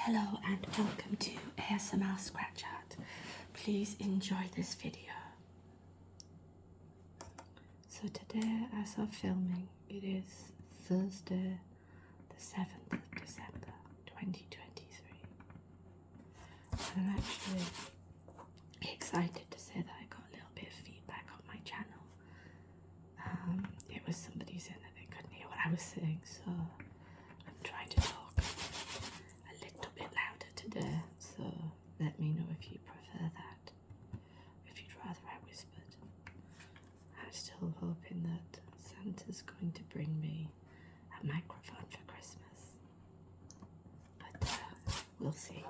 Hello and welcome to ASMR Scratch Art. Please enjoy this video. So today, as of filming, it is Thursday the 7th of December 2023. I'm actually excited to say that I got a little bit of feedback on my channel. It was somebody saying that they couldn't hear what I was saying, so I'm trying to talk a little bit louder today, so let me know if you prefer that, if you'd rather I whispered. I'm still hoping that Santa's going to bring me a microphone for Christmas, but we'll see.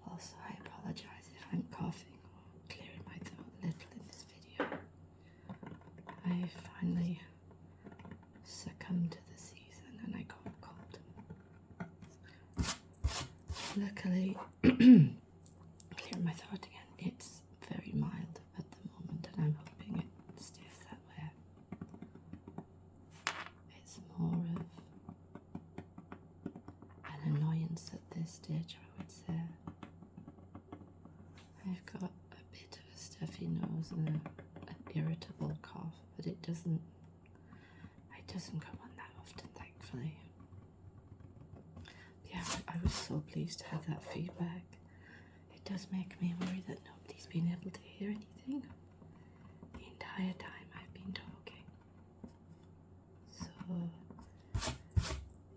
Also, I apologise if I'm coughing or clearing my throat a little in this video. I finally succumbed to the season and I got a cold. Luckily, clearing my throat again, it's very mild at the moment and I'm hoping it stays that way. It's more of an annoyance at this stage, I would say. I've got a bit of a stuffy nose and an irritable cough, but it doesn't go on that often, thankfully. Yeah, I was so pleased to have that feedback. It does make me worry that nobody's been able to hear anything the entire time I've been talking. So,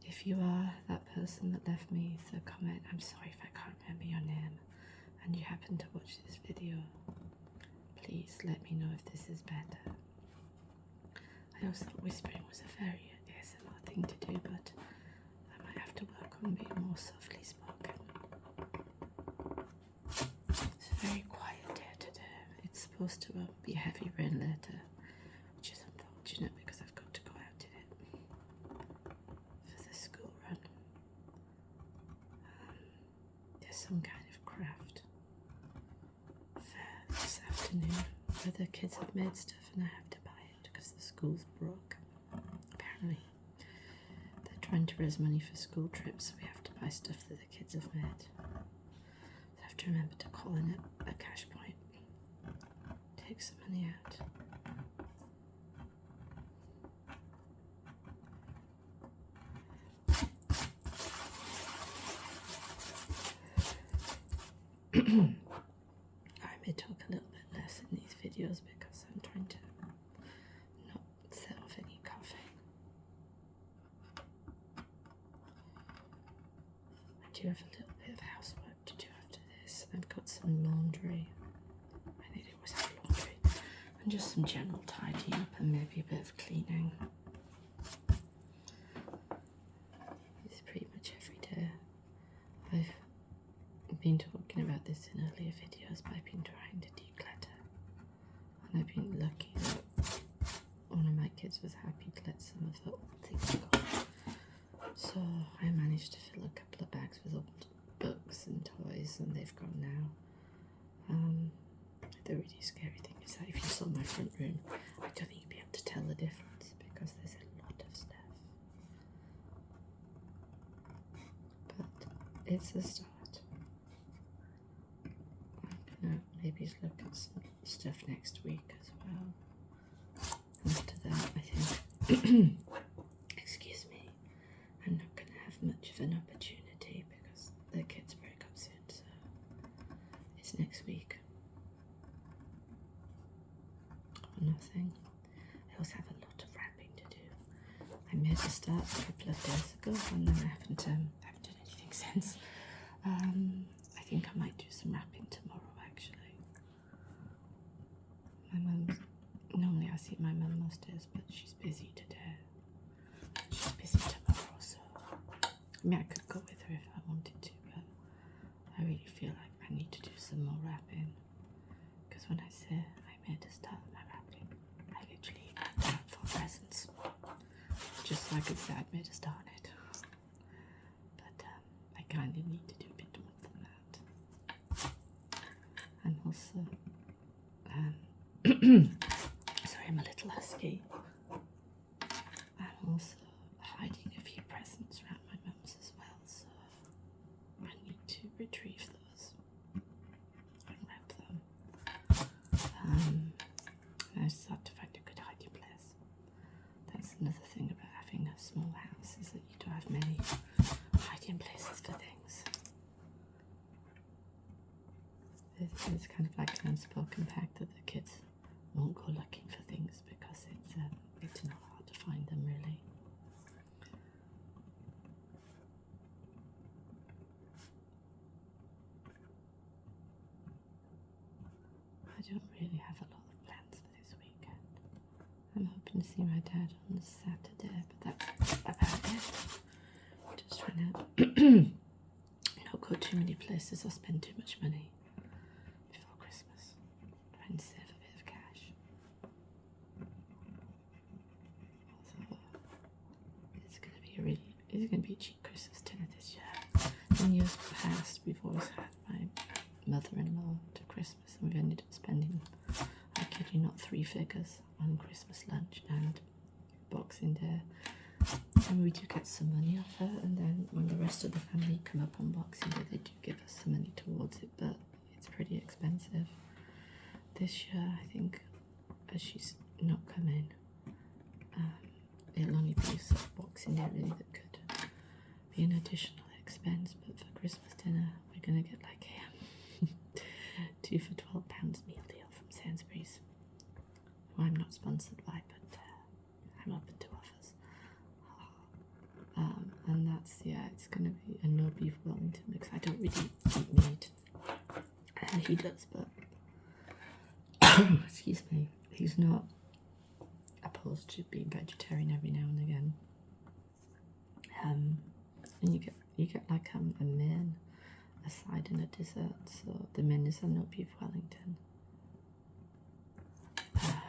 if you are that person that left me the comment, I'm sorry if I can't remember your name, and you happen to watch this video, please let me know if this is better. I also thought whispering was a very ASMR thing to do, but I might have to work on being more softly spoken. It's a very quiet day today. It's supposed to be heavy rain later, which is unfortunate because I've got to go out in it for the school run. There's some kind of craft fair this afternoon where the kids have made stuff and I have to buy it because the school's broke. Apparently they're trying to raise money for school trips, so we have to buy stuff that the kids have made. So I have to remember to call in a cash point, take some money out. I may talk a little bit less in these videos because I'm trying to not set off any coughing. I do have a little bit of housework to do after this. I've got some laundry. I need to always have laundry. And just some general tidying up and maybe a bit of cleaning. It's pretty much every day. I've been talking about this in earlier videos, but I've been trying to declutter. And I've been lucky that one of my kids was happy to let some of the old things go. So I managed to fill a couple of bags with old books and toys, and they've gone now. The really scary thing is that if you saw my front room, I don't think you'd be able to tell the difference because there's a lot of stuff. But it's a start. I'm gonna maybe look at some stuff next week as well. After that, I think, excuse me, I'm not going to have much of an opportunity because the kids break up soon, so it's next week. Or nothing. I also have a lot of wrapping to do. I made a start a couple of days ago and then I haven't done anything since. I think I might do some wrapping tomorrow actually. Normally I see my mum most days, but she's busy today. She's busy tomorrow, so I mean I could go with her if I wanted to, but I really feel like I need to do some more wrapping. Because when I say I made a start of my wrapping, I literally wrapped out for presents. Just so I could say I'd made a start on it. But I kind of need to do a bit more than that. And also, sorry, I'm a little husky. I'm also hiding a few presents around my mum's as well, so retrieve those and wrap them. I just have to find a good hiding place. That's another thing about having a small house, is that you don't have many hiding places for things. It's kind of like an unspoken fact that the kids won't go looking for things because it's not hard to find them, really. I don't really have a lot of plans for this weekend. I'm hoping to see my dad on Saturday, but that's about it. Just trying to not go too many places or spend too much money before Christmas. Trying to save a bit of cash. So it's gonna be a cheap Christmas dinner this year. In years past, we've always had my mother-in-law to Christmas, and we've ended up spending, I kid you not, 3 figures on Christmas lunch and Boxing Day. And we do get some money off her, and then when the rest of the family come up on Boxing Day, they do give us some money towards it, but it's pretty expensive. This year, I think, as she's not coming, it'll only be sort of Boxing Day really that could be an additional expense, but for Christmas dinner, we're going to get like a 2 for £12 meal deal from Sainsbury's, who I'm not sponsored by, but I'm open to offers. And that's, it's going to be a no beef Wellington, because I don't really eat meat. He does, but excuse me, he's not opposed to being vegetarian every now and again. And you get like a main, a side and a dessert. So the main is a no beef Wellington.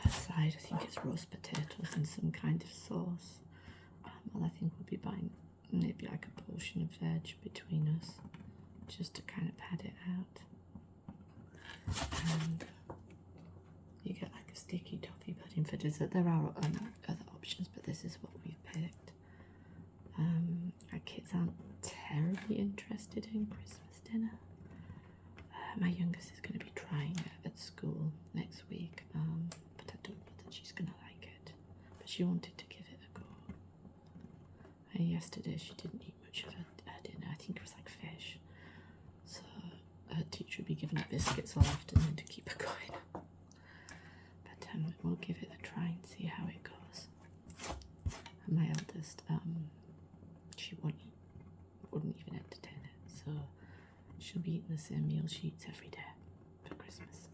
Side, I think it's roast potatoes and some kind of sauce. Well, I think we'll be buying maybe like a portion of veg between us, just to kind of pad it out. And you get like a sticky toffee pudding for dessert. There are other options, but this is what we've picked. Our kids aren't terribly interested in Christmas dinner. My youngest is going to be trying it at school next week, but I don't know that she's going to like it. But she wanted to give it a go. And yesterday she didn't eat much of her dinner. I think it was like fish. So her teacher would be giving her biscuits all afternoon to keep her going. But we'll give it a try and see how it goes. And my eldest, she wouldn't even entertain it. So she'll be eating the same meal she eats every day for Christmas.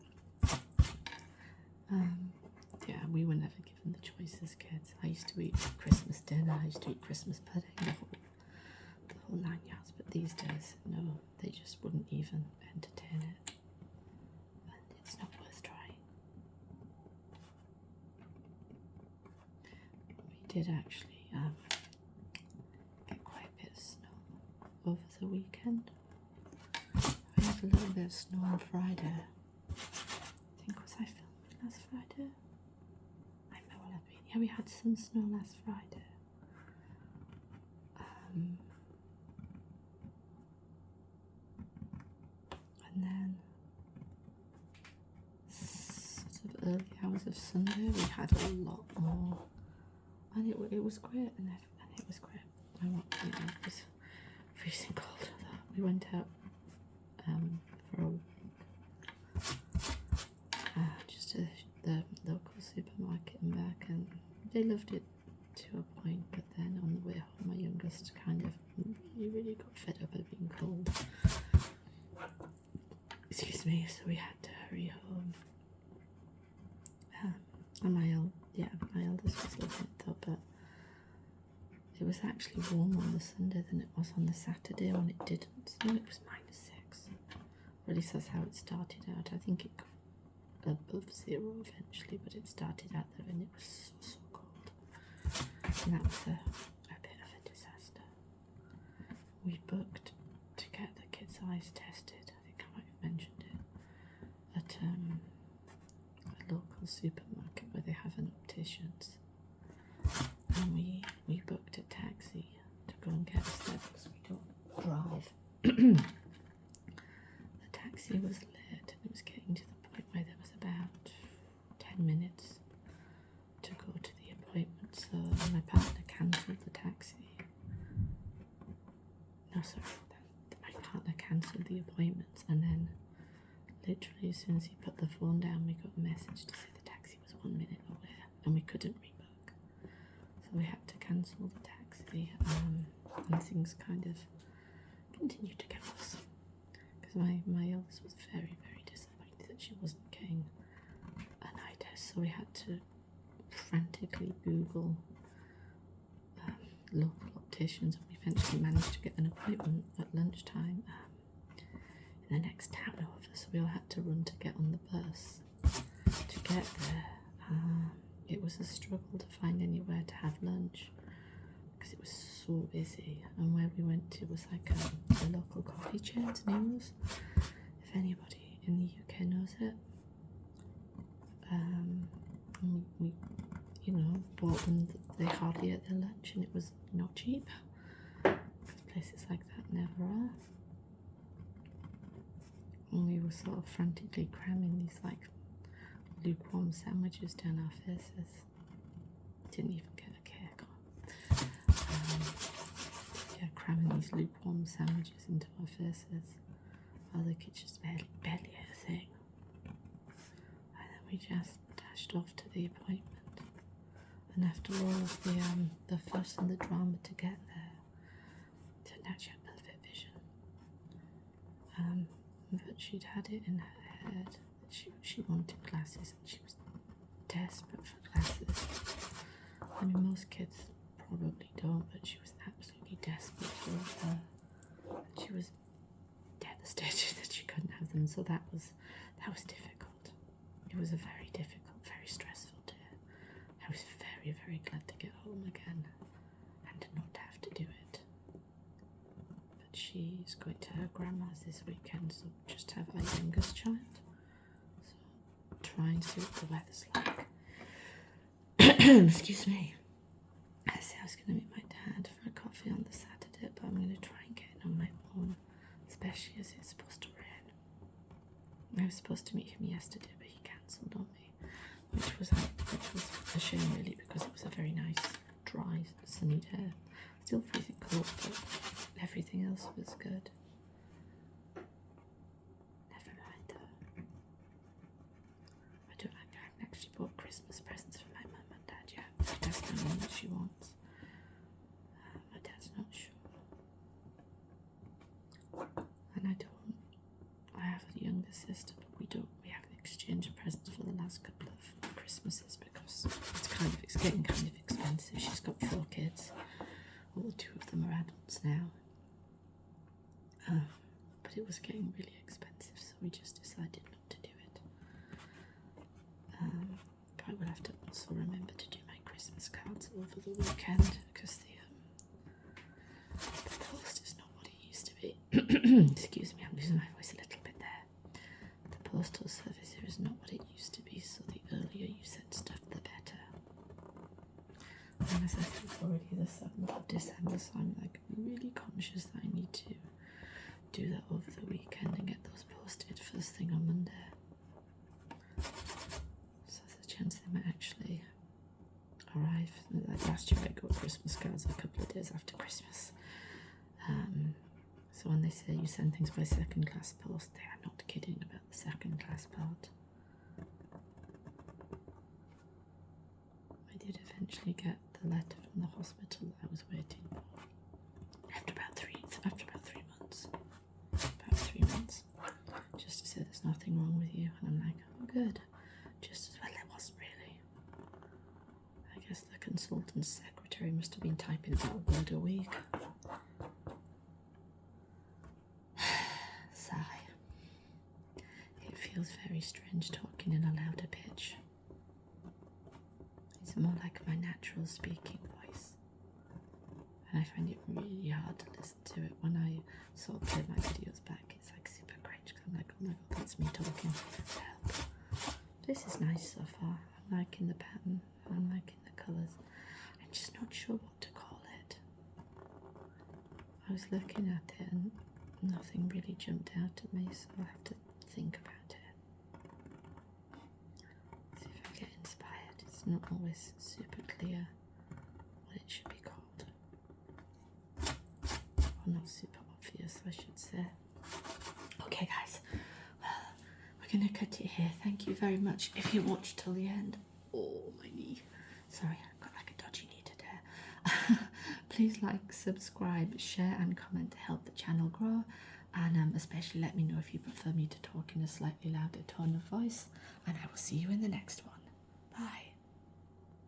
We were never given the choice as kids. I used to eat Christmas dinner, I used to eat Christmas pudding, the whole 9 yards. But these days, no, they just wouldn't even entertain it. And it's not worth trying. We did actually get quite a bit of snow over the weekend. We had a little bit of snow on Friday. I think, was I filming last Friday? I may well have been. Yeah, we had some snow last Friday. And then sort of early hours of Sunday, we had a lot more. And it was great, and it was great. It was freezing cold. We went out for a walk, just to the local supermarket and back, and they loved it to a point, but then on the way home, my youngest kind of really got fed up of being cold. Excuse me, so we had to hurry home. And my eldest was loving it though, but it was actually warmer on the Sunday than it was on the Saturday when it didn't snow. It was -6. Or at least that's how it started out. I think it got above 0 eventually, but it started out there and it was so cold. And that was a bit of a disaster. We booked to get the kids' eyes tested. I think I might have mentioned it. At a local supermarket where they have an optician's. And we booked a taxi to go and get us there because we don't drive. taxi was late and it was getting to the point where there was about 10 minutes to go to the appointment, so my partner cancelled the taxi. No, sorry, my partner cancelled the appointments, and then literally as soon as he put the phone down, we got a message to say the taxi was 1 minute away and we couldn't rebook. So we had to cancel the taxi, and things kind of continued to get worse. Because my eldest was very, very disappointed that she wasn't getting an eye test, so we had to frantically Google local opticians, and we eventually managed to get an appointment at lunchtime in the next town over, so we all had to run to get on the bus to get there. It was a struggle to find anywhere to have lunch because it was so busy, and where we went to was like a local coffee chain's near us, if anybody in the UK knows it. And we bought them, they hardly ate their lunch, and it was not cheap because places like that never are. And we were sort of frantically cramming these like lukewarm sandwiches down our faces. Didn't even get a cake on. Cramming these lukewarm sandwiches into our faces while the kids just barely ate a thing. And then we just dashed off to the appointment. And after all of the fuss and the drama to get there, it turned out she had perfect vision. But she'd had it in her head that she wanted glasses, and she was desperate for glasses. I mean, most kids probably don't, but she was absolutely desperate for them. And she was devastated that she couldn't have them, so that was difficult. It was a very difficult, very stressful day. I was very, very glad to get home again and not have to do it. But she's going to her grandma's this weekend, so just have our youngest child. So try and see what the weather's like. Excuse me. I said I was going to meet my dad for a coffee on the Saturday, but I'm going to try and get it on my own, especially as it's supposed to rain. I was supposed to meet him yesterday, but he cancelled on me, which was a shame really, because it was a very nice, dry, sunny day. Still freezing cold, but everything else was good. Never mind though. I haven't actually bought Christmas presents for my mum and dad yet. My dad's the one that she wants. My dad's not sure. And I have a younger sister, but we haven't exchanged presents for the last couple of Christmases because it's getting kind of expensive. She's got 4 kids. All 2 of them are adults now. But it was getting really expensive, so we just decided not to do it. But I will have to also remember to do my Christmas cards over the weekend because the post is not what it used to be. Excuse me, I'm losing my voice a little bit there. The postal service here is not what it used to be, so the earlier you send stuff, the better. And as I said, it's already the 7th of December, so I'm like really conscious that I need to do that over the weekend and get those posted first thing on Monday. So there's a chance they might actually arrive. Like last year I got Christmas cards a couple of days after Christmas. So when they say you send things by second class post, they are not kidding about the second class part. I did eventually get the letter from the hospital that I was waiting for after about 3 months. About 3 months. Just to say there's nothing wrong with you. And I'm like, oh good. Just as well there wasn't really. I guess the consultant's secretary must have been typing about a word a week. Sigh. It feels very strange talking in a louder pitch. It's more like my natural speaking voice. And I find it really hard to listen to it when I sort of play my videos back. It's like super cringe because I'm like, oh my god, that's me talking. Help. This is nice so far. I'm liking the pattern. I'm liking the colours. I'm just not sure what to call it. I was looking at it and nothing really jumped out at me, so I have to think about it. See if I get inspired. It's not always super clear what it should be called. Or not super obvious, I should say. Okay, guys. Well, we're going to cut it here. Thank you very much if you watched till the end. Oh, my knee. Sorry, I've got like a dodgy knee today. Please like, subscribe, share and comment to help the channel grow, and especially let me know if you prefer me to talk in a slightly louder tone of voice, and I will see you in the next one. Bye.